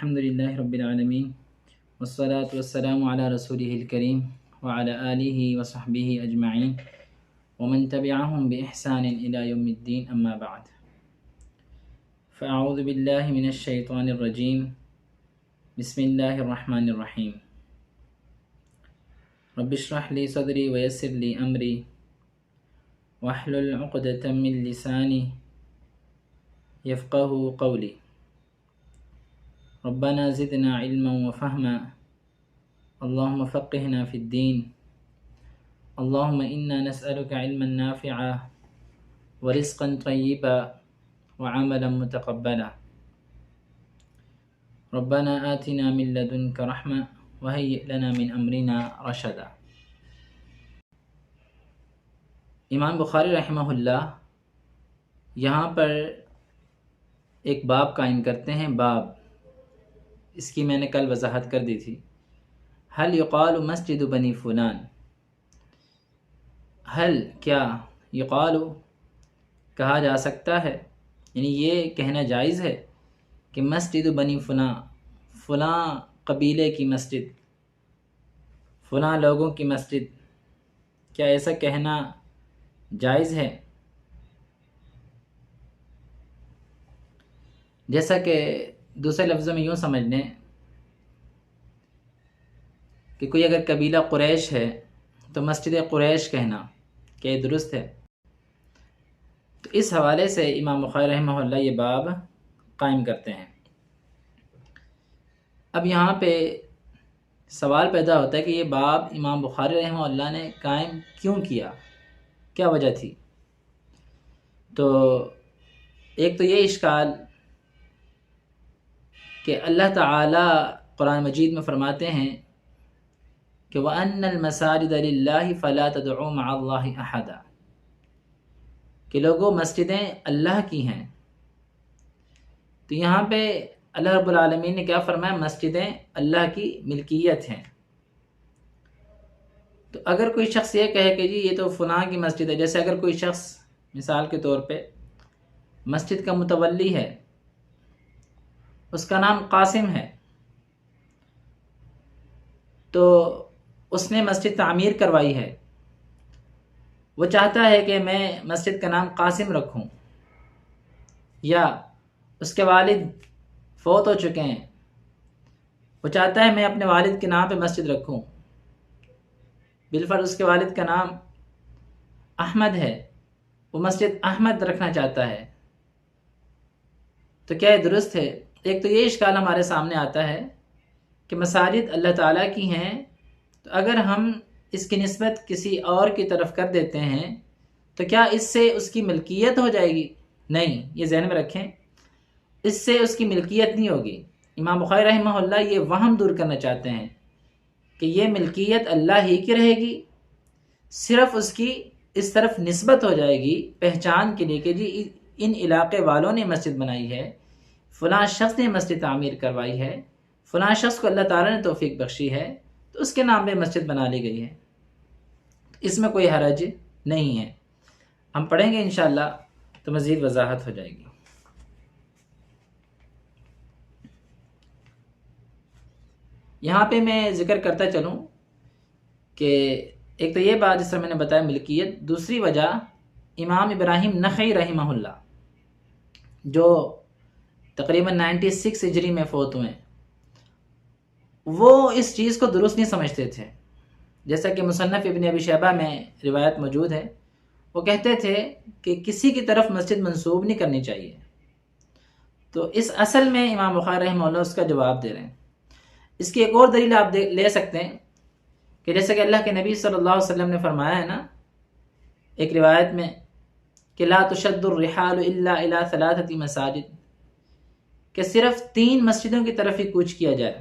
الحمد للہ رب العالمین والصلاة والسلام علی رسولہ الکریم وعلی آلہ وصحبہ اجمعین ومن تبعہم بإحسان الی یوم الدین اما بعد فاعوذ باللہ من الشیطان الرجیم بسم اللہ الرحمن الرحیم رب اشرح لی صدری ویسر لی امری واحلل عقدۃ من لسانی یفقہوا قولی ربنا زدنا علما وفهما اللهم فقهنا في الدين اللهم إنا نسألك علما نافعا ورزقا طيبا وعملا متقبلا ربنا آتنا من لدنك رحمة وهيئ لنا من أمرنا رشدا۔ امام بخاری رحمہ اللہ یہاں پر ایک باب قائم کرتے ہیں۔ باب اس کی میں نے کل وضاحت کر دی تھی۔ حل یقال مسجد بنی فلان، حل کیا یقال کہا جا سکتا ہے، یعنی یہ کہنا جائز ہے کہ مسجد بنی فلاں، فلاں قبیلے کی مسجد، فلاں لوگوں کی مسجد، کیا ایسا کہنا جائز ہے؟ جیسا کہ دوسرے لفظوں میں یوں سمجھ لیں کہ کوئی اگر قبیلہ قریش ہے تو مسجد قریش کہنا کہ یہ درست ہے؟ تو اس حوالے سے امام بخاری رحمہ اللہ یہ باب قائم کرتے ہیں۔ اب یہاں پہ سوال پیدا ہوتا ہے کہ یہ باب امام بخاری رحمہ اللہ نے قائم کیوں کیا، کیا وجہ تھی؟ تو ایک تو یہ اشکال کہ اللہ تعالیٰ قرآن مجید میں فرماتے ہیں کہ وَأَنَّ الْمَسَاجِدَ لِلَّهِ فَلَا تَدْعُوا مَعَ اللَّهِ أَحَدًا، کہ لوگوں مسجدیں اللہ کی ہیں۔ تو یہاں پہ اللہ رب العالمین نے کیا فرمایا؟ مسجدیں اللہ کی ملکیت ہیں۔ تو اگر کوئی شخص یہ کہے کہ جی یہ تو فلاں کی مسجد ہے، جیسے اگر کوئی شخص مثال کے طور پہ مسجد کا متولی ہے، اس کا نام قاسم ہے، تو اس نے مسجد تعمیر کروائی ہے، وہ چاہتا ہے کہ میں مسجد کا نام قاسم رکھوں، یا اس کے والد فوت ہو چکے ہیں، وہ چاہتا ہے میں اپنے والد کے نام پہ مسجد رکھوں، بالفرض اس کے والد کا نام احمد ہے، وہ مسجد احمد رکھنا چاہتا ہے، تو کیا یہ درست ہے؟ ایک تو یہ اشکال ہمارے سامنے آتا ہے کہ مساجد اللہ تعالیٰ کی ہیں، تو اگر ہم اس کی نسبت کسی اور کی طرف کر دیتے ہیں تو کیا اس سے اس کی ملکیت ہو جائے گی؟ نہیں، یہ ذہن میں رکھیں، اس سے اس کی ملکیت نہیں ہوگی۔ امام بخاری رحمہ اللہ یہ وہم دور کرنا چاہتے ہیں کہ یہ ملکیت اللہ ہی کی رہے گی، صرف اس کی اس طرف نسبت ہو جائے گی پہچان کے لیے کہ جی ان علاقے والوں نے مسجد بنائی ہے، فلاں شخص نے مسجد تعمیر کروائی ہے، فلاں شخص کو اللہ تعالیٰ نے توفیق بخشی ہے تو اس کے نام پہ مسجد بنا لی گئی ہے، اس میں کوئی حرج نہیں ہے۔ ہم پڑھیں گے انشاءاللہ تو مزید وضاحت ہو جائے گی۔ یہاں پہ میں ذکر کرتا چلوں کہ ایک تو یہ بات جس طرح میں نے بتایا ملکیت، دوسری وجہ امام ابراہیم نخعی رحمہ اللہ جو تقریباً 96 ہجری میں فوت ہوئے، وہ اس چیز کو درست نہیں سمجھتے تھے۔ جیسا کہ مصنف ابن ابی شیبہ میں روایت موجود ہے، وہ کہتے تھے کہ کسی کی طرف مسجد منسوب نہیں کرنی چاہیے۔ تو اس اصل میں امام بخاری رحمہ اللہ اس کا جواب دے رہے ہیں۔ اس کی ایک اور دلیل آپ لے سکتے ہیں کہ جیسا کہ اللہ کے نبی صلی اللہ علیہ وسلم نے فرمایا ہے نا ایک روایت میں کہ لا تشد الرحال الا الى 3 مساجد، کہ صرف 3 مسجدوں کی طرف ہی کوچ کیا جائے۔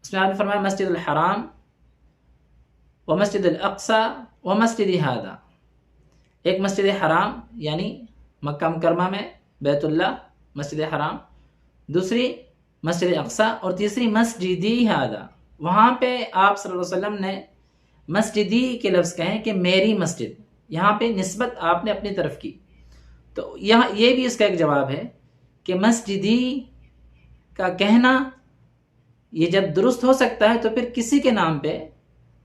اس میں آپ نے فرمایا مسجد الحرام و مسجد الاقصی و مسجد ہذا، ایک مسجد حرام یعنی مکہ مکرمہ میں بیت اللہ مسجد حرام، دوسری مسجد اقصی، اور تیسری مسجدی ہذا۔ وہاں پہ آپ صلی اللہ علیہ وسلم نے مسجدی کے لفظ کہیں کہ میری مسجد، یہاں پہ نسبت آپ نے اپنی طرف کی۔ تو یہاں یہ بھی اس کا ایک جواب ہے کہ مسجدی کا کہنا یہ جب درست ہو سکتا ہے تو پھر کسی کے نام پہ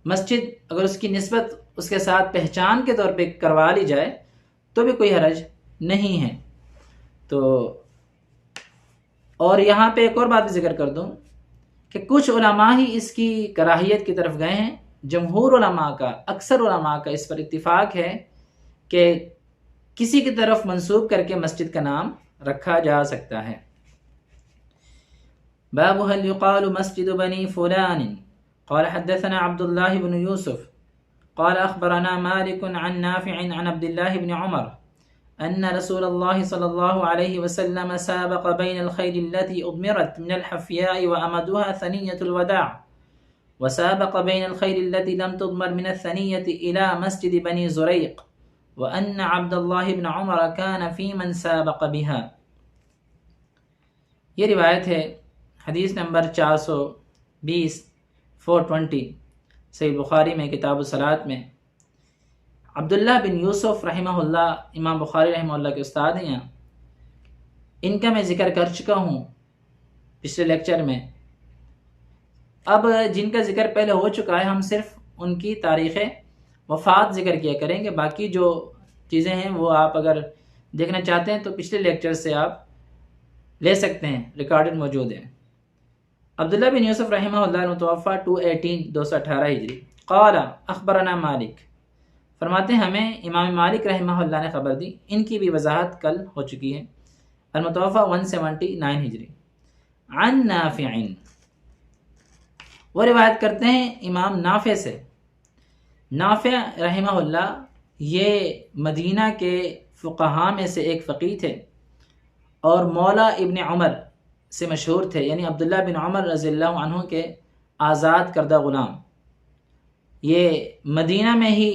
مسجد اگر اس کی نسبت اس کے ساتھ پہچان کے طور پہ کروا لی جائے تو بھی کوئی حرج نہیں ہے۔ تو اور یہاں پہ ایک اور بات ذکر کر دوں کہ کچھ علماء ہی اس کی کراہیت کی طرف گئے ہیں، جمہور علماء کا، اکثر علماء کا اس پر اتفاق ہے کہ کسی کی طرف منسوب کر کے مسجد کا نام رکھا جا سکتا ہے۔ باب هل يقال مسجد بني فلان قال حدثنا عبد الله بن يوسف قال أخبرنا مالك عن نافع عن عبد الله بن عمر أن رسول الله صلى الله عليه وسلم سابق بين الخيل التي أضمرت من الحفياء وأمدها ثنية الوداع وسابق بين الخيل التي لم تضمر من الثنية إلى مسجد بني زريق وأن عبد الله بن عمر كان في من سابق بها۔ یہ روایت ہے حدیث نمبر 420 420 صحیح بخاری میں کتاب الصلاۃ میں۔ عبداللہ بن یوسف رحمہ اللہ امام بخاری رحمہ اللہ کے استاد ہیں، ان کا میں ذکر کر چکا ہوں پچھلے لیکچر میں۔ اب جن کا ذکر پہلے ہو چکا ہے ہم صرف ان کی تاریخ وفات ذکر کیا کریں گے، باقی جو چیزیں ہیں وہ آپ اگر دیکھنا چاہتے ہیں تو پچھلے لیکچر سے آپ لے سکتے ہیں، ریکارڈڈ موجود ہیں۔ عبداللہ بن یوسف رحمہ اللہ المتوفی 218 ہجری قال اخبرنا مالک، فرماتے ہیں ہمیں امام مالک رحمہ اللہ نے خبر دی، ان کی بھی وضاحت کل ہو چکی ہے، المتوفی 179 ہجری۔ عن نافع، وہ روایت کرتے ہیں امام نافع سے۔ نافع رحمہ اللہ یہ مدینہ کے فقہاء میں سے ایک فقیہ تھے اور مولا ابن عمر سے مشہور تھے، یعنی عبداللہ بن عمر رضی اللہ عنہ کے آزاد کردہ غلام۔ یہ مدینہ میں ہی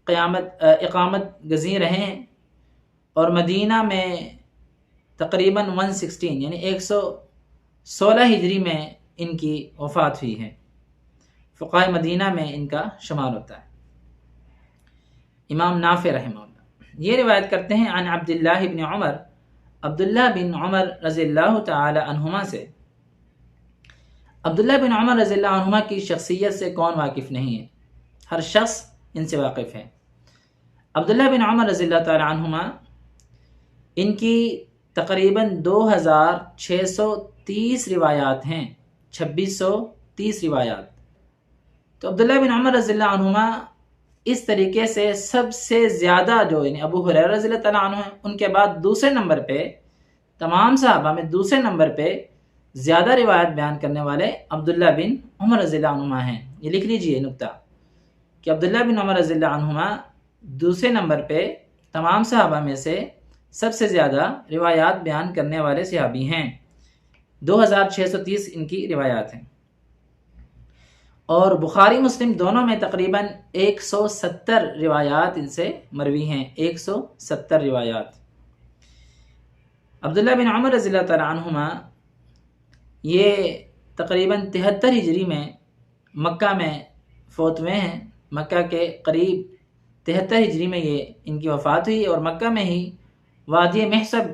اقامت گزین رہے ہیں اور مدینہ میں تقریباً 116 یعنی 116 ہجری میں ان کی وفات ہوئی ہے۔ فقہاء مدینہ میں ان کا شمار ہوتا ہے۔ امام نافع رحمہ اللہ یہ روایت کرتے ہیں عن عبداللہ بن عمر، عبداللہ بن عمر رضی اللہ تعالی عنہما سے۔ عبداللہ بن عمر رضی اللہ عنہما کی شخصیت سے کون واقف نہیں ہے، ہر شخص ان سے واقف ہے۔ عبداللہ بن عمر رضی اللہ تعالی عنہما ان کی تقریباً 2630 روایات ہیں، 2630 روایات۔ تو عبداللہ بن عمر رضی اللہ عنہما اس طریقے سے سب سے زیادہ جو یعنی ابو ہریرہ رضی اللہ تعالیٰ عنہ ہیں، ان کے بعد دوسرے نمبر پہ تمام صحابہ میں دوسرے نمبر پہ زیادہ روایت بیان کرنے والے عبداللہ بن عمر رضی اللہ عنہما ہیں۔ یہ لکھ لیجئے نکتہ کہ عبداللہ بن عمر رضی اللہ عنہما دوسرے نمبر پہ تمام صحابہ میں سے سب سے زیادہ روایات بیان کرنے والے صحابی ہیں، 2630 ان کی روایات ہیں۔ اور بخاری مسلم دونوں میں تقریباً 170 روایات ان سے مروی ہیں، 170 روایات۔ عبداللہ بن عمر رضی اللہ تعالیٰ عنہما یہ تقریباً 73 ہجری میں مکہ میں فوت ہوئے ہیں، مکہ کے قریب 73 ہجری میں یہ ان کی وفات ہوئی اور مکہ میں ہی وادی محسب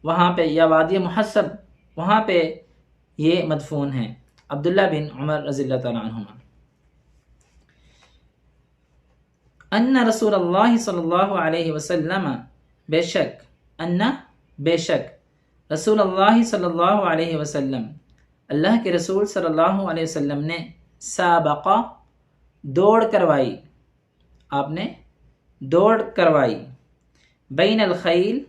وہاں پہ یا وادی محسب وہاں پہ یہ مدفون ہیں، عبداللہ بن عمر رضی اللہ تعالیٰ عنہما۔ ان رسول اللہ صلی اللہ علیہ وسلم، بے شک رسول اللہ صلی اللہ علیہ وسلم، اللہ کے رسول صلی اللہ علیہ وسلم نے سابقہ دوڑ کروائی، آپ نے دوڑ کروائی، بین الخیل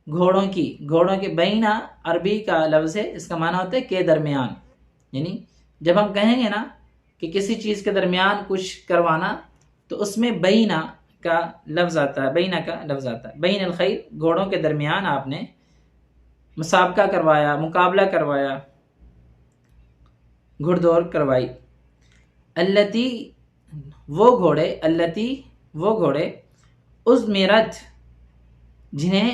گھوڑوں کے بینہ عربی کا لفظ ہے، اس کا معنی ہوتا ہے کے درمیان، یعنی جب ہم کہیں گے نا کہ کسی چیز کے درمیان کچھ کروانا تو اس میں بینہ کا لفظ آتا ہے، بین الخیل گھوڑوں کے درمیان آپ نے مسابقہ کروایا، مقابلہ کروایا، گھڑ دوڑ کروائی۔ التی وہ گھوڑے ازمرت جنہیں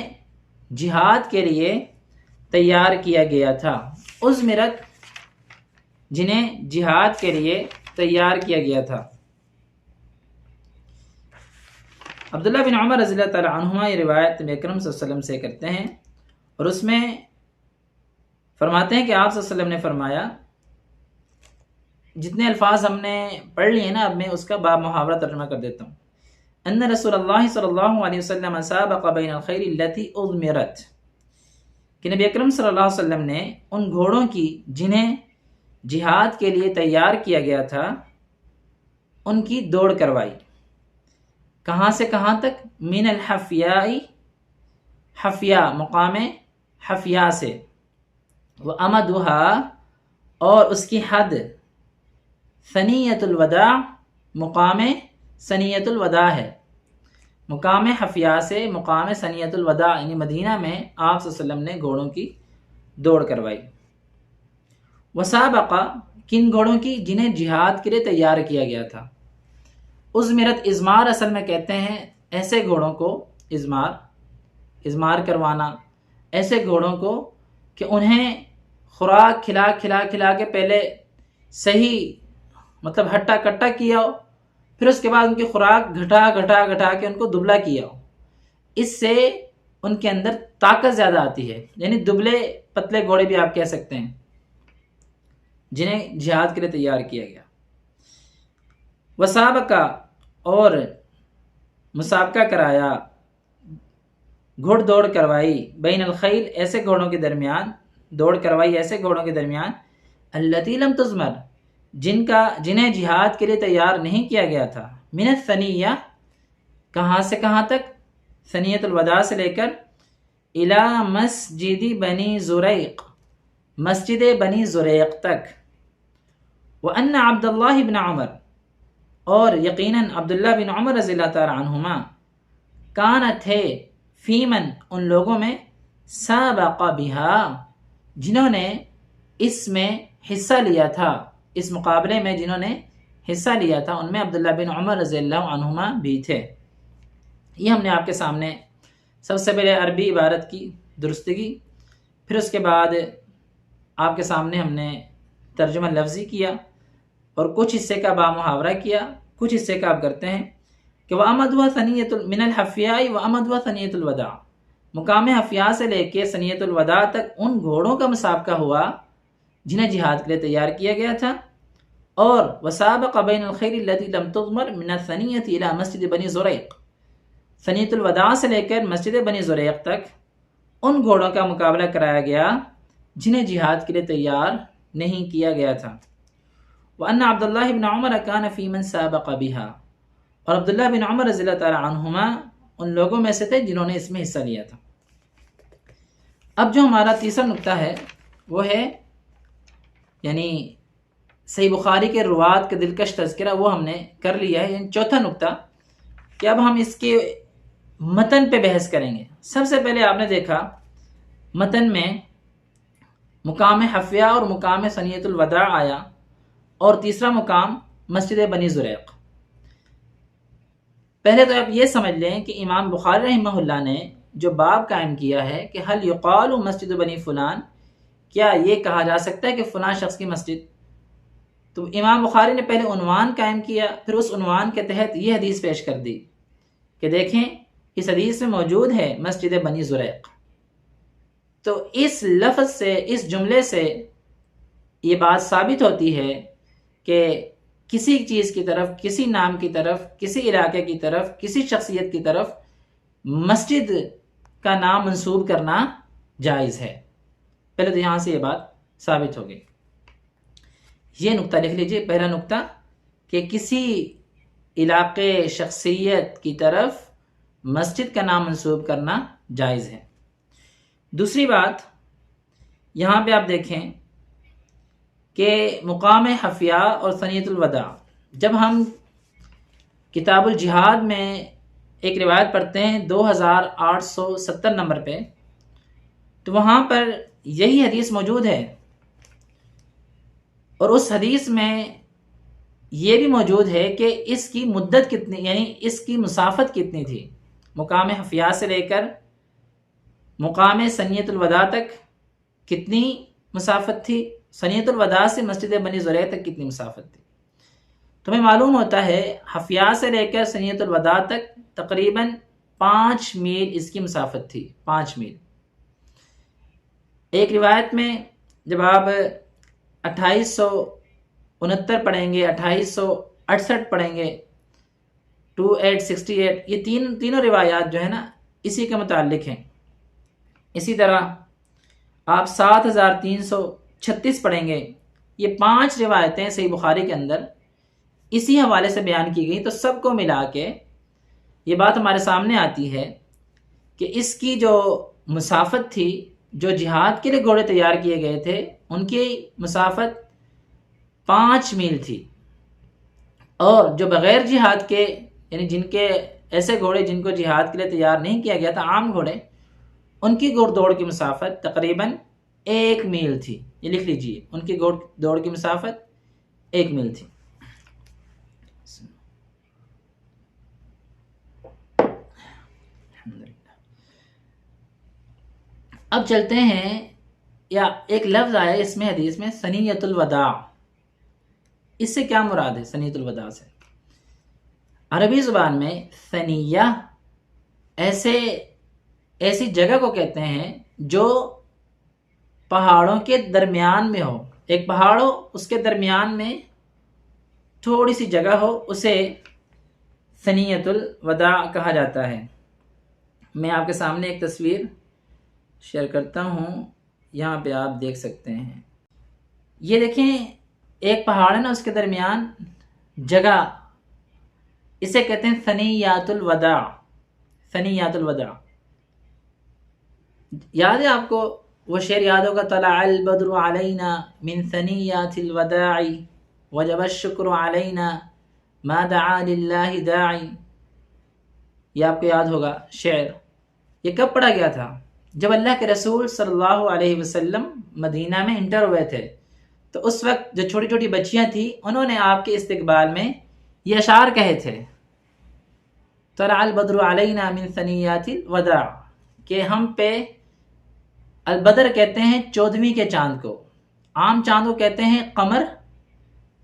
جہاد کے لیے تیار کیا گیا تھا، ازمرت جنہیں جہاد کے لیے تیار کیا گیا تھا۔ عبداللہ بن عمر رضی اللہ تعالیٰ عنہما یہ روایت نبی اکرم صلی اللہ علیہ وسلم سے کرتے ہیں اور اس میں فرماتے ہیں کہ آپ صلی اللہ علیہ وسلم نے فرمایا، جتنے الفاظ ہم نے پڑھ لیے نا، اب میں اس کا باب محاورہ ترجمہ کر دیتا ہوں۔ ان رسول اللہ صلی اللہ علیہ وسلم سابق بین الخیل التي اضمرت، کہ نبی اکرم صلی اللہ علیہ وسلم نے ان گھوڑوں کی جنہیں جہاد کے لیے تیار کیا گیا تھا ان کی دوڑ کروائی۔ کہاں سے کہاں تک؟ من الحفیاء، حفیاء مقام حفیاء سے، وامدها اور اس کی حد، ثنیۃ الوداع مقام ثنیۃ الوداع ہے، مقام حفیاء سے مقام ثنیۃ الوداع یعنی مدینہ میں آپ صلی اللہ علیہ وسلم نے گھوڑوں کی دوڑ کروائی۔ وسابقہ، کن گھوڑوں کی؟ جنہیں جہاد کے لیے تیار کیا گیا تھا۔ ازمرت، ازمار اصل میں کہتے ہیں ایسے گھوڑوں کو، ازمار کروانا ایسے گھوڑوں کو کہ انہیں خوراک کھلا کھلا کے پہلے صحیح مطلب ہٹا کٹا کیا ہو، پھر اس کے بعد ان کی خوراک گھٹا کے ان کو دبلا کیا ہو۔ اس سے ان کے اندر طاقت زیادہ آتی ہے، یعنی دبلے پتلے گھوڑے بھی آپ کہہ سکتے ہیں جنہیں جہاد کے لیے تیار کیا گیا۔ وسابقہ، اور مسابقہ کرایا، گھڑ دوڑ کروائی، بین الخیل ایسے گھوڑوں کے درمیان، دوڑ کروائی ایسے گھوڑوں کے درمیان، التی لم تزمر جنہیں جہاد کے لیے تیار نہیں کیا گیا تھا، من الثنیہ کہاں سے کہاں تک؟ ثنیۃ الوداع سے لے کر الی مسجد بنی زریق، مسجد بنی زریق تک۔ وان عبد اللہ بن عمر، اور یقیناً عبداللہ بن عمر رضی اللہ تعالی عنہما، کان تھے، فیمن ان لوگوں میں، سابق بہا جنہوں نے اس میں حصہ لیا تھا، اس مقابلے میں جنہوں نے حصہ لیا تھا ان میں عبداللہ بن عمر رضی اللہ عنہما بھی تھے۔ یہ ہم نے آپ کے سامنے سب سے پہلے عربی عبارت کی درستگی، پھر اس کے بعد آپ کے سامنے ہم نے ترجمہ لفظی کیا اور کچھ حصے کا با محاورہ کیا، کچھ حصے کا آپ کرتے ہیں کہ وَأَمَدُهَا ثَنِيَّةُ مِنَ الْحَفْيَاءِ وَأَمَدُهَا ثَنِيَّةُ الْوَدَاعِ، مقام حفیاء سے لے کے ثنیۃ الوداع تک ان گھوڑوں کا مسابقہ ہوا جنہیں جہاد کے لیے تیار کیا گیا تھا۔ اور وسابق بین الخیل التي لم تضمر من الثنیۃ الى مسجد بنی زریق، ثنیۃ الوداع سے لے کر مسجد بنی زریق تک ان گھوڑوں کا مقابلہ کرایا گیا جنہیں جہاد کے لیے تیار نہیں کیا گیا تھا۔ وان عبداللہ بن عمر کان فی من سابق بها، اور عبداللہ بن عمر رضی اللہ تعالی عنہما ان لوگوں میں سے تھے جنہوں نے اس میں حصہ لیا تھا۔ اب جو ہمارا تیسرا نقطہ ہے وہ ہے، یعنی صحیح بخاری کے روات کا دلکش تذکرہ، وہ ہم نے کر لیا ہے، یعنی چوتھا نقطہ کہ اب ہم اس کے متن پہ بحث کریں گے۔ سب سے پہلے آپ نے دیکھا متن میں مقام حفیہ اور مقام ثنیۃ الوداع آیا، اور تیسرا مقام مسجد بنی زریق۔ پہلے تو آپ یہ سمجھ لیں کہ امام بخاری رحمہ اللہ نے جو باب قائم کیا ہے کہ حل یقال مسجد بنی فلان، کیا یہ کہا جا سکتا ہے کہ فلاں شخص کی مسجد؟ تو امام بخاری نے پہلے عنوان قائم کیا، پھر اس عنوان کے تحت یہ حدیث پیش کر دی کہ دیکھیں اس حدیث میں موجود ہے مسجد بنی زریق۔ تو اس لفظ سے، اس جملے سے یہ بات ثابت ہوتی ہے کہ کسی چیز کی طرف، کسی نام کی طرف، کسی علاقے کی طرف، کسی شخصیت کی طرف مسجد کا نام منسوب کرنا جائز ہے۔ پہلے تو یہاں سے یہ بات ثابت ہو گئی۔ یہ نقطہ لکھ لیجئے، پہلا نقطہ کہ کسی علاقے، شخصیت کی طرف مسجد کا نام منسوب کرنا جائز ہے۔ دوسری بات یہاں پہ آپ دیکھیں کہ مقام حفیہ اور ثنیۃ الوداع، جب ہم کتاب الجہاد میں ایک روایت پڑھتے ہیں 2870 نمبر پہ، تو وہاں پر یہی حدیث موجود ہے، اور اس حدیث میں یہ بھی موجود ہے کہ اس کی مدت کتنی، یعنی اس کی مسافت کتنی تھی، مقام حفیہ سے لے کر مقام ثنیۃ الوداع تک کتنی مسافت تھی، ثنیۃ الوداع سے مسجد بنی زریق تک کتنی مسافت تھی۔ تو ہمیں معلوم ہوتا ہے حفیہ سے لے کر ثنیۃ الوداع تک تقریباً 5 میل اس کی مسافت تھی، 5 میل۔ ایک روایت میں جب آپ 2869 پڑھیں گے، 2868 پڑھیں گے، 2868، یہ تینوں روایات جو ہے نا اسی کے متعلق ہیں۔ اسی طرح آپ 7336 پڑھیں گے، یہ 5 روایتیں صحیح بخاری کے اندر اسی حوالے سے بیان کی گئی۔ تو سب کو ملا کے یہ بات ہمارے سامنے آتی ہے کہ اس کی جو مسافت تھی، جو جہاد کے لیے گھوڑے تیار کیے گئے تھے ان کی مسافت 5 میل تھی، اور جو بغیر جہاد کے، یعنی جن کے ایسے گھوڑے جن کو جہاد کے لیے تیار نہیں کیا گیا تھا، عام گھوڑے، ان کی گھوڑ دوڑ کی مسافت تقریباً 1 میل تھی۔ یہ لکھ لیجئے، ان کی گھوڑ دوڑ کی مسافت 1 میل تھی۔ اب چلتے ہیں، یا ایک لفظ آیا اس میں حدیث میں ثنیۃ الوداع، اس سے کیا مراد ہے؟ ثنیۃ الوداع سے عربی زبان میں ثنیہ ایسی جگہ کو کہتے ہیں جو پہاڑوں کے درمیان میں ہو، ایک پہاڑ ہو اس کے درمیان میں تھوڑی سی جگہ ہو، اسے ثنیۃ الوداع کہا جاتا ہے۔ میں آپ کے سامنے ایک تصویر شیئر کرتا ہوں، یہاں پہ آپ دیکھ سکتے ہیں۔ یہ دیکھیں ایک پہاڑ ہے نا، اس کے درمیان جگہ، اسے کہتے ہیں ثنیۃ الوداع۔ ثنیۃ الوداع یاد ہے آپ کو؟ وہ شعر یاد ہوگا، طلع البدر علینا من ثنیۃ الوداع وجب الشکر علینا ما دعا للہ داعی۔ یہ آپ کو یاد ہوگا شعر۔ یہ کب پڑھا گیا تھا؟ جب اللہ کے رسول صلی اللہ علیہ وسلم مدینہ میں انٹر ہوئے تھے، تو اس وقت جو چھوٹی چھوٹی بچیاں تھیں انہوں نے آپ کے استقبال میں یہ اشعار کہے تھے، طلع البدر علینا من ثنیۃ الوداع، کہ ہم پہ البدر کہتے ہیں 14ویں کے چاند کو، عام چاند کو کہتے ہیں قمر،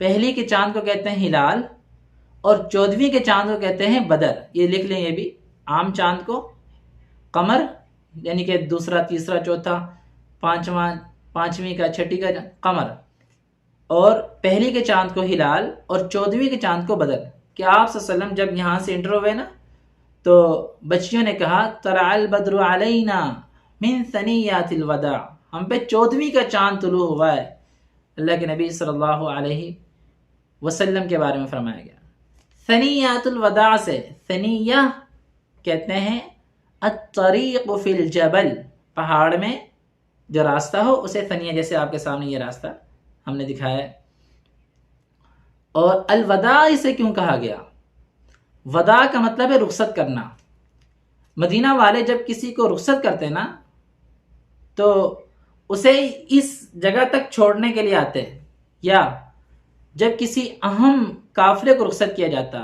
پہلی کے چاند کو کہتے ہیں ہلال، اور 14ویں کے چاند کو کہتے ہیں بدر۔ یہ لکھ لیں، یہ بھی عام چاند کو قمر، یعنی کہ دوسرا، تیسرا، چوتھا، پانچویں کا، چھٹی کا قمر، اور پہلی کے چاند کو ہلال، اور 14ویں کے چاند کو بدر۔ کہ آپ صلی اللہ علیہ وسلم جب یہاں سے انٹر ہوئے نا، تو بچیوں نے کہا طلع البدر علینا من ثنیۃ الوداع، ہم پہ 14ویں کا چاند طلوع ہوا ہے۔ اللہ کے نبی صلی اللہ علیہ وسلم کے بارے میں فرمایا گیا۔ ثنیۃ الوداع سے، ثنیہ کہتے ہیں الطریق فی الجبل، پہاڑ میں جو راستہ ہو اسے ثنیہ، جیسے آپ کے سامنے یہ راستہ ہم نے دکھایا ہے۔ اور الوداع اسے کیوں کہا گیا؟ وداع کا مطلب ہے رخصت کرنا۔ مدینہ والے جب کسی کو رخصت کرتے نا، تو اسے اس جگہ تک چھوڑنے کے لیے آتے، یا جب کسی اہم قافلے کو رخصت کیا جاتا،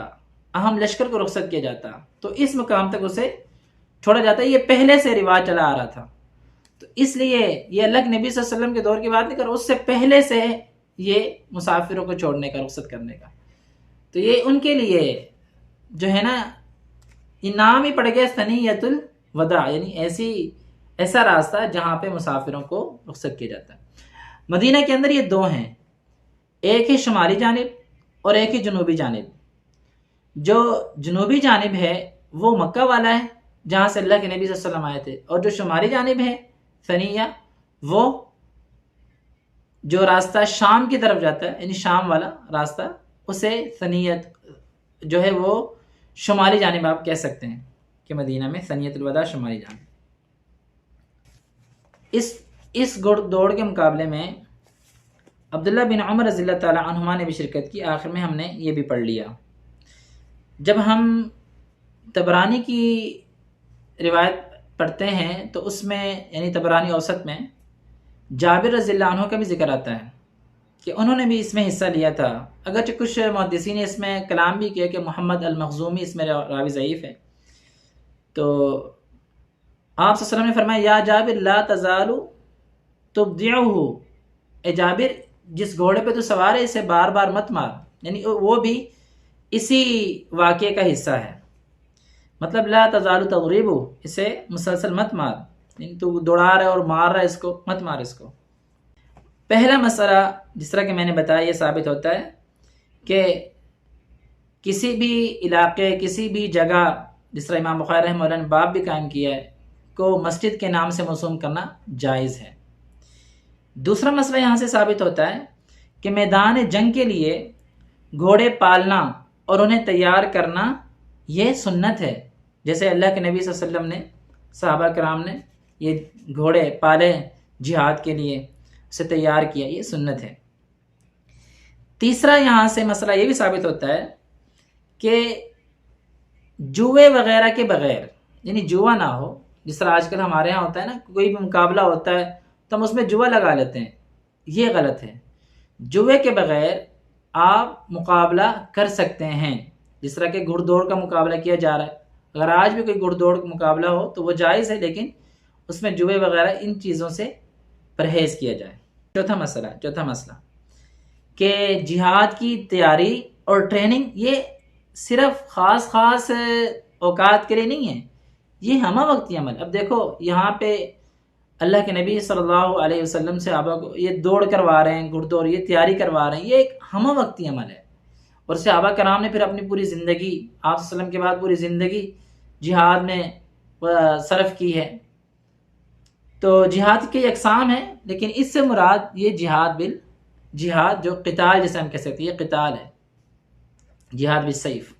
اہم لشکر کو رخصت کیا جاتا، تو اس مقام تک اسے چھوڑا جاتا ہے۔ یہ پہلے سے رواج چلا آ رہا تھا، تو اس لیے یہ اللہ کے نبی صلی اللہ علیہ وسلم کے دور کی بات نہیں کر رہا، اس سے پہلے سے یہ مسافروں کو چھوڑنے کا، رخصت کرنے کا۔ تو یہ ان کے لیے جو ہے نا، یہ نام ہی پڑ گیا ثنیۃ الوداع، یعنی ایسا راستہ جہاں پہ مسافروں کو رخصت کیا جاتا ہے۔ مدینہ کے اندر یہ 2 ہیں، ایک ہے شمالی جانب اور ایک ہے جنوبی جانب۔ جو جنوبی جانب ہے وہ مکہ والا ہے، جہاں سے اللہ کے نبی صلی اللہ علیہ وسلم آئے تھے، اور جو شمالی جانب ہے ثنیہ، وہ جو راستہ شام کی طرف جاتا ہے، یعنی شام والا راستہ، اسے ثنیۃ جو ہے وہ شمالی جانب آپ کہہ سکتے ہیں، کہ مدینہ میں ثنیۃ الوداع شمالی جانب۔ اس دوڑ کے مقابلے میں عبداللہ بن عمر رضی اللہ تعالی عنہما نے بھی شرکت کی۔ آخر میں ہم نے یہ بھی پڑھ لیا۔ جب ہم طبرانی کی روایت پڑھتے ہیں تو اس میں، یعنی طبرانی اوسط میں، جابر رضی اللہ عنہ کا بھی ذکر آتا ہے کہ انہوں نے بھی اس میں حصہ لیا تھا، اگرچہ کچھ محدثین نے اس میں کلام بھی کیا کہ محمد المخزومی اس میں راوی ضعیف ہے۔ تو آپ صلی اللہ علیہ وسلم نے فرمایا، یا جابر لا تزال تبدعہ، اے جابر جس گھوڑے پہ تو سوار ہے اسے بار بار مت مار، یعنی وہ بھی اسی واقعے کا حصہ ہے۔ مطلب لا تزال تضربہ، اسے مسلسل مت مار، یعنی تو دوڑا رہا ہے اور مار رہا ہے اس کو، مت مار اس کو۔ پہلا مسئلہ جس طرح کہ میں نے بتایا یہ ثابت ہوتا ہے کہ کسی بھی علاقے کسی بھی جگہ، جس طرح امام بخاری رحمہ اللہ نے باب بھی قائم کیا ہے، کو مسجد کے نام سے موسوم کرنا جائز ہے۔ دوسرا مسئلہ یہاں سے ثابت ہوتا ہے کہ میدان جنگ کے لیے گھوڑے پالنا اور انہیں تیار کرنا یہ سنت ہے، جیسے اللہ کے نبی صلی اللہ علیہ وسلم نے، صحابہ کرام نے یہ گھوڑے پالے جہاد کے لیے، اسے تیار کیا، یہ سنت ہے۔ تیسرا یہاں سے مسئلہ یہ بھی ثابت ہوتا ہے کہ جوئے وغیرہ کے بغیر، یعنی جوا نہ ہو، جس طرح آج کل ہمارے ہاں ہوتا ہے نا، کوئی بھی مقابلہ ہوتا ہے تو ہم اس میں جوا لگا لیتے ہیں، یہ غلط ہے۔ جوے کے بغیر آپ مقابلہ کر سکتے ہیں، جس طرح کہ گھڑ دوڑ کا مقابلہ کیا جا رہا ہے، اگر آج بھی کوئی گھڑ دوڑ کا مقابلہ ہو تو وہ جائز ہے، لیکن اس میں جوے وغیرہ ان چیزوں سے پرہیز کیا جائے۔ چوتھا مسئلہ کہ جہاد کی تیاری اور ٹریننگ یہ صرف خاص اوقات کے لیے نہیں ہے، یہ ہمہ وقتی عمل۔ اب دیکھو یہاں پہ اللہ کے نبی صلی اللہ علیہ وسلم سے صحابہ کو یہ دوڑ کروا رہے ہیں، گھڑ دوڑ، یہ تیاری کروا رہے ہیں، یہ ایک ہمہ وقتی عمل ہے، اور صحابہ کرام نے پھر اپنی پوری زندگی، آپ صلی اللہ علیہ وسلم کے بعد پوری زندگی جہاد میں صرف کی ہے۔ تو جہاد کی اقسام ہیں، لیکن اس سے مراد یہ جہاد جو قتال جسے ہم کہہ سکتے ہیں، یہ قتال ہے، جہاد بالسیف۔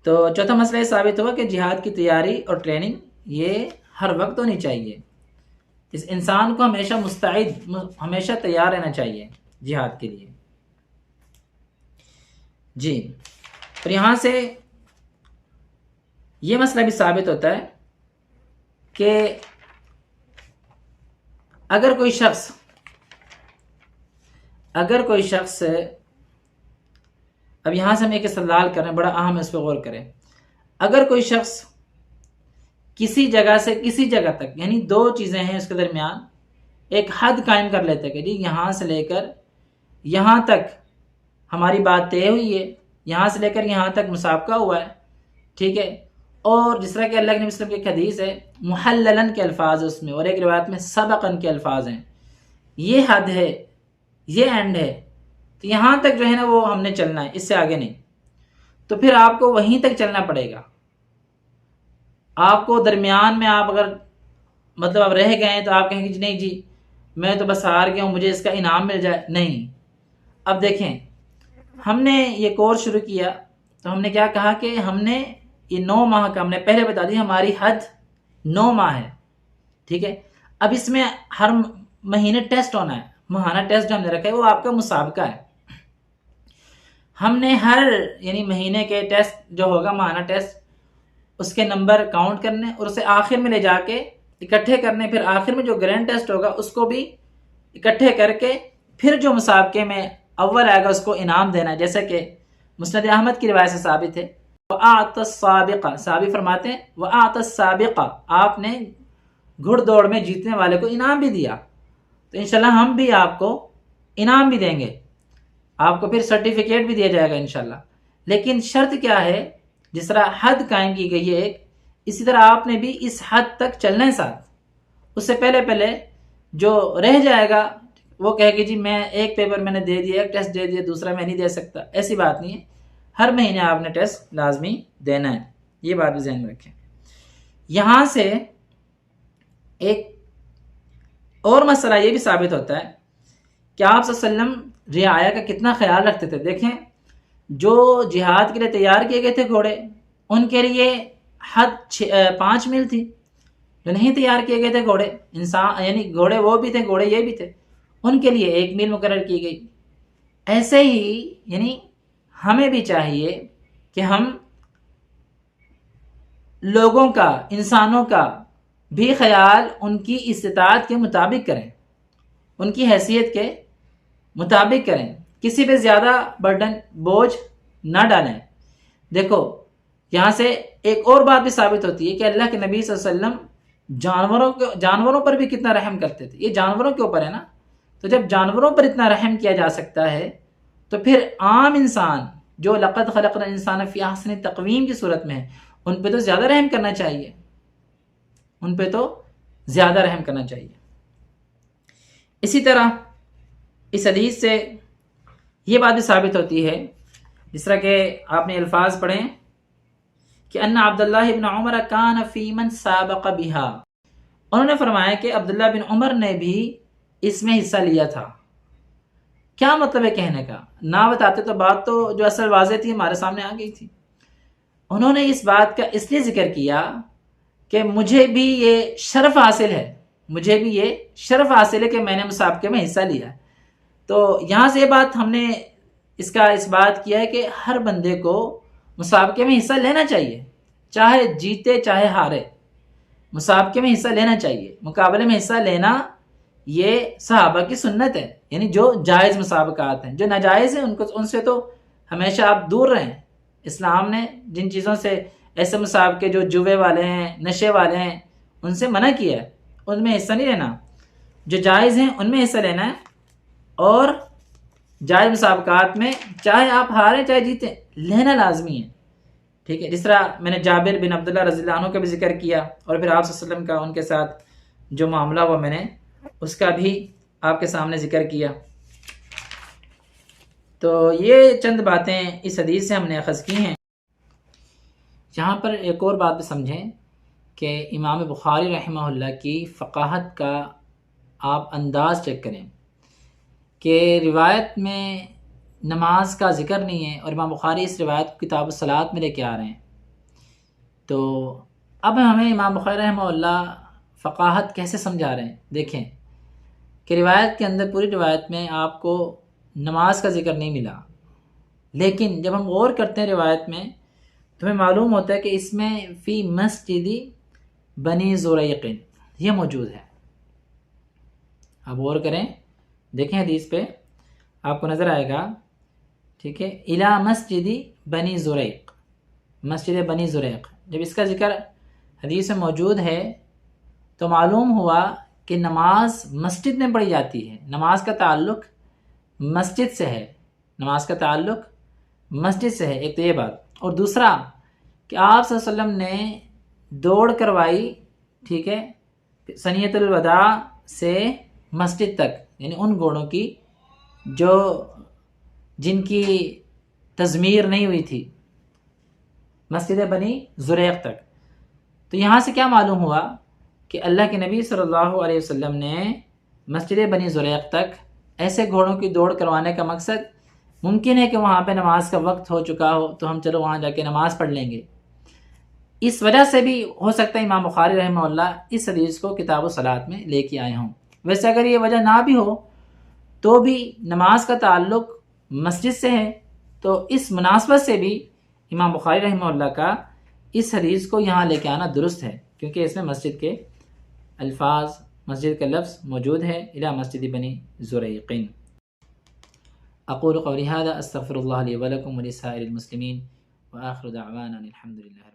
تو چوتھا مسئلہ یہ ثابت ہوا کہ جہاد کی تیاری اور ٹریننگ یہ ہر وقت ہونی چاہیے، اس انسان کو ہمیشہ مستعد، ہمیشہ تیار رہنا چاہیے جہاد کے لیے۔ جی، اور یہاں سے یہ مسئلہ بھی ثابت ہوتا ہے کہ اگر کوئی شخص اب یہاں سے ہم ایک استدلال کر رہے ہیں، بڑا اہم ہے، اس پہ غور کریں۔ اگر کوئی شخص کسی جگہ سے کسی جگہ تک، یعنی دو چیزیں ہیں اس کے درمیان، ایک حد قائم کر لیتا ہے کہ جی یہاں سے لے کر یہاں تک ہماری بات طے ہوئی ہے، یہاں سے لے کر یہاں تک مسابقہ ہوا ہے، ٹھیک ہے، اور جس طرح کہ اللہ کے نبی صلی اللہ علیہ وسلم کی ایک حدیث ہے، محللاً کے الفاظ ہے اس میں، اور ایک روایت میں سبقاً کے الفاظ ہیں، یہ حد ہے، یہ اینڈ ہے، تو یہاں تک جو ہے نا وہ ہم نے چلنا ہے، اس سے آگے نہیں، تو پھر آپ کو وہیں تک چلنا پڑے گا۔ آپ کو درمیان میں آپ اگر مطلب اب رہ گئے ہیں تو آپ کہیں گے نہیں جی میں تو بس ہار گیا ہوں، مجھے اس کا انعام مل جائے، نہیں۔ اب دیکھیں، ہم نے یہ کورس شروع کیا تو ہم نے کیا کہا کہ ہم نے یہ 9 ماہ کا، ہم نے پہلے بتا دی ہماری حد 9 ماہ ہے، ٹھیک ہے۔ اب اس میں ہر مہینے ٹیسٹ ہونا ہے، ماہانہ ٹیسٹ جو ہم نے رکھا ہے وہ آپ کا مسابقہ ہے۔ ہم نے یعنی مہینے کے ٹیسٹ جو ہوگا، ماہانہ ٹیسٹ، اس کے نمبر کاؤنٹ کرنے اور اسے آخر میں لے جا کے اکٹھے کرنے، پھر آخر میں جو گرینڈ ٹیسٹ ہوگا اس کو بھی اکٹھے کر کے پھر جو مسابقے میں اول آئے گا اس کو انعام دینا ہے، جیسا کہ مسند احمد کی روایت سے ثابت ہے، وَأَعْطَ السَّابِقَ، صحابی فرماتے ہیں وَأَعْطَ السَّابِقَ، آپ نے گھڑ دوڑ میں جیتنے والے کو انعام بھی دیا، تو انشاءاللہ ہم بھی آپ کو انعام بھی دیں گے، آپ کو پھر سرٹیفکیٹ بھی دیا جائے گا انشاءاللہ۔ لیکن شرط کیا ہے، جس طرح حد قائم کی گئی ہے ایک، اسی طرح آپ نے بھی اس حد تک چلنا ہے ساتھ، اس سے پہلے جو رہ جائے گا وہ کہے کہ جی میں ایک پیپر میں نے دے دیا، ایک ٹیسٹ دے دیا، دوسرا میں نہیں دے سکتا، ایسی بات نہیں ہے، ہر مہینے آپ نے ٹیسٹ لازمی دینا ہے، یہ بات بھی ذہن میں رکھیں۔ یہاں سے ایک اور مسئلہ یہ بھی ثابت ہوتا ہے کہ آپ صلی اللہ علیہ وسلم رعایا کا کتنا خیال رکھتے تھے۔ دیکھیں جو جہاد کے لیے تیار کیے گئے تھے گھوڑے، ان کے لیے حد 5 میل تھی، جو نہیں تیار کیے گئے تھے گھوڑے، انسان یعنی گھوڑے وہ بھی تھے، گھوڑے یہ بھی تھے، ان کے لیے 1 میل مقرر کی گئی۔ ایسے ہی یعنی ہمیں بھی چاہیے کہ ہم لوگوں کا، انسانوں کا بھی خیال ان کی استطاعت کے مطابق کریں، ان کی حیثیت کے مطابق کریں، کسی پہ زیادہ برڈن، بوجھ نہ ڈالیں۔ دیکھو یہاں سے ایک اور بات بھی ثابت ہوتی ہے کہ اللہ کے نبی صلی اللہ علیہ وسلم جانوروں پر بھی کتنا رحم کرتے تھے، یہ جانوروں کے اوپر ہے نا، تو جب جانوروں پر اتنا رحم کیا جا سکتا ہے تو پھر عام انسان جو لقد خلقنا الانسان فی احسن تقویم کی صورت میں ہے، ان پہ تو زیادہ رحم کرنا چاہیے، ان پہ تو زیادہ رحم کرنا چاہیے۔ اسی طرح اس حدیث سے یہ بات بھی ثابت ہوتی ہے، جس طرح کہ آپ نے الفاظ پڑھیں کہ ان عبداللہ ابن عمر کان فی من سابق بہا، انہوں نے فرمایا کہ عبداللہ بن عمر نے بھی اس میں حصہ لیا تھا۔ کیا مطلب ہے کہنے کا؟ نہ بتاتے تو بات تو جو اصل واضح تھی ہمارے سامنے آ گئی تھی۔ انہوں نے اس بات کا اس لیے ذکر کیا کہ مجھے بھی یہ شرف حاصل ہے، مجھے بھی یہ شرف حاصل ہے کہ میں نے مسابقے میں حصہ لیا ہے۔ تو یہاں سے یہ بات ہم نے اس بات کیا ہے کہ ہر بندے کو مسابقے میں حصہ لینا چاہیے، چاہے جیتے چاہے ہارے، مسابقے میں حصہ لینا چاہیے۔ مقابلے میں حصہ لینا یہ صحابہ کی سنت ہے، یعنی جو جائز مسابقات ہیں، جو ناجائز ہیں ان سے تو ہمیشہ آپ دور رہیں۔ اسلام نے جن چیزوں سے، ایسے مسابقے جو جوے والے ہیں، نشے والے ہیں، ان سے منع کیا ہے، ان میں حصہ نہیں لینا۔ جو جائز ہیں ان میں حصہ لینا ہے، اور جائز مسابقات میں چاہے آپ ہاریں چاہے جیتیں لینا لازمی ہے، ٹھیک ہے۔ جس طرح میں نے جابر بن عبداللہ رضی اللہ عنہ کا بھی ذکر کیا، اور پھر آپ صلی اللہ علیہ وسلم کا ان کے ساتھ جو معاملہ ہوا میں نے اس کا بھی آپ کے سامنے ذکر کیا۔ تو یہ چند باتیں اس حدیث سے ہم نے اخذ کی ہیں۔ یہاں پر ایک اور بات بھی سمجھیں کہ امام بخاری رحمہ اللہ کی فقاہت کا آپ انداز چیک کریں کہ روایت میں نماز کا ذکر نہیں ہے، اور امام بخاری اس روایت کو کتاب الصلاۃ میں لے کے آ رہے ہیں۔ تو اب ہمیں امام بخاری رحمہ اللہ فقاہت کیسے سمجھا رہے ہیں؟ دیکھیں کہ روایت کے اندر، پوری روایت میں آپ کو نماز کا ذکر نہیں ملا، لیکن جب ہم غور کرتے ہیں روایت میں تو ہمیں معلوم ہوتا ہے کہ اس میں فی مسجد بنی زریق یہ موجود ہے۔ آپ غور کریں، دیکھیں حدیث پہ آپ کو نظر آئے گا، ٹھیک ہے، الی مسجد بنی زریق، مسجد بنی زریق، جب اس کا ذکر حدیث میں موجود ہے تو معلوم ہوا کہ نماز مسجد میں پڑھی جاتی ہے، نماز کا تعلق مسجد سے ہے، نماز کا تعلق مسجد سے ہے۔ ایک تو یہ بات، اور دوسرا کہ آپ صلی اللہ علیہ وسلم نے دوڑ کروائی، ٹھیک ہے، ثنیۃ الوداع سے مسجد تک، یعنی ان گھوڑوں کی جن کی تزمیر نہیں ہوئی تھی، مسجد بنی زریق تک۔ تو یہاں سے کیا معلوم ہوا کہ اللہ کے نبی صلی اللہ علیہ وسلم نے مسجد بنی زریق تک ایسے گھوڑوں کی دوڑ کروانے کا مقصد، ممکن ہے کہ وہاں پہ نماز کا وقت ہو چکا ہو تو ہم چلو وہاں جا کے نماز پڑھ لیں گے، اس وجہ سے بھی ہو سکتا ہے امام بخاری رحمہ اللہ اس حدیث کو کتاب الصلاۃ میں لے کے آئے ہوں۔ ویسے اگر یہ وجہ نہ بھی ہو تو بھی نماز کا تعلق مسجد سے ہے، تو اس مناسبت سے بھی امام بخاری رحمہ اللہ کا اس حدیث کو یہاں لے کے آنا درست ہے، کیونکہ اس میں مسجد کے الفاظ، مسجد کا لفظ موجود ہے، الی مسجد بنی زریق۔ اقول قولی ھذا استغفر اللہ لی ولکم ولسائر المسلمین وآخر دعوانا الحمد للہ۔